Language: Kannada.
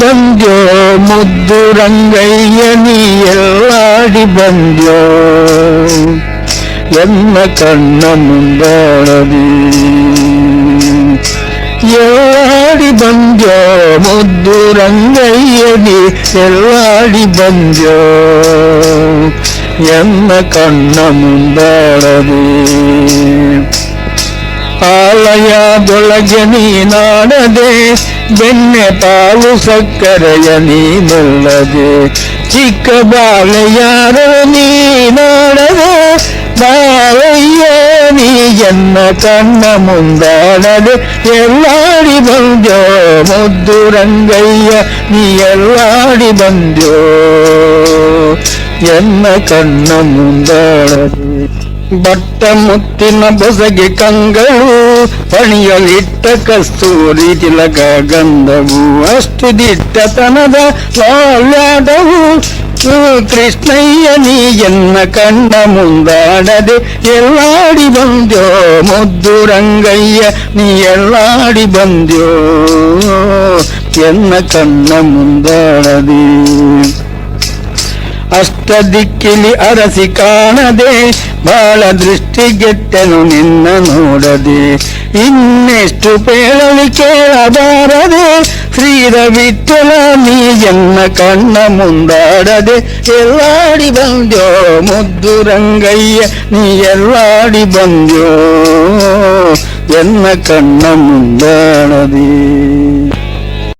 ಬಂದ್ಯೋ ಮುದ್ದು ರಂಗಯ್ಯ ನೀ ಎಲ್ಲಾಡಿ ಬಂದ್ಯೋ ಎನ್ನ ಕಣ್ಣ ಮುಂದಾಡದಿ ಎಲ್ಲಾಡಿ ಬಂದ್ಯೋ ಮುದ್ದು ರಂಗಯ್ಯ ನೀ ಎಲ್ಲಾಡಿ ಬಂದ್ಯೋ ಎನ್ನ ಕಣ್ಣ ಮುಂದಾಡದಿ ಆಲಯದೊಳಗೆ ನೀನಾಡದೆ ಬೆಣ್ಣೆ ಪಾಲು ಸಕ್ಕರೆಯ ನೀನಲ್ಲದೆ ಚಿಕ್ಕ ಬಾಳೆಯಾರ ನೀನಾಡದೆ ಬಾಳೆಯ ನೀ ಎನ್ನ ಕಣ್ಣ ಮುಂದಾಡದೆ ಎಲ್ಲಾಡಿ ಬಂದ್ಯೋ ಮುದ್ದು ರಂಗಯ್ಯ ನೀ ಎಲ್ಲಾಡಿ ಬಂದ್ಯೋ ಎನ್ನ ಕಣ್ಣ ಮುಂದಾಡದೆ ಬಟ್ಟ ಮುತ್ತಿನ ಬೊಸಗೆ ಕಂಗಳು ಪಣಿಯಲಿಟ್ಟ ಕಸ್ತೂರಿ ತಿಲಕ ಗಂಧವು ಅಷ್ಟು ದಿಟ್ಟತನದ ಲಾಲ್ಯಾಟವು ಕೃಷ್ಣಯ್ಯ ನೀ ಎನ್ನ ಕಣ್ಣ ಮುಂದಾಡದೆ ಎಲ್ಲಾಡಿ ಬಂದ್ಯೋ ಮುದ್ದು ರಂಗಯ್ಯ ನೀ ಎಲ್ಲಾಡಿ ಬಂದ್ಯೋ ಎನ್ನ ಕಣ್ಣ ಮುಂದಾಡದೆ ಅಷ್ಟ ದಿಕ್ಕಿಲಿ ಅರಸಿ ಕಾಣದೆ ಬಾಳ ದೃಷ್ಟಿಗೆಟ್ಟನು ನಿನ್ನ ನೋಡದೆ ಇನ್ನೆಷ್ಟು ಪೇಳಲಿ ಕೇಳಬಾರದೆ ಶ್ರೀರ ವಿಠಲ ನೀ ಎನ್ನ ಕಣ್ಣ ಮುಂದಾಡದೆ ಎಲ್ಲಾಡಿ ಬಂದ್ಯೋ ಮುದ್ದು ರಂಗಯ್ಯ ನೀ ಎಲ್ಲಾಡಿ ಬಂದ್ಯೋ ಎನ್ನ ಕಣ್ಣ ಮುಂದಾಡದೆ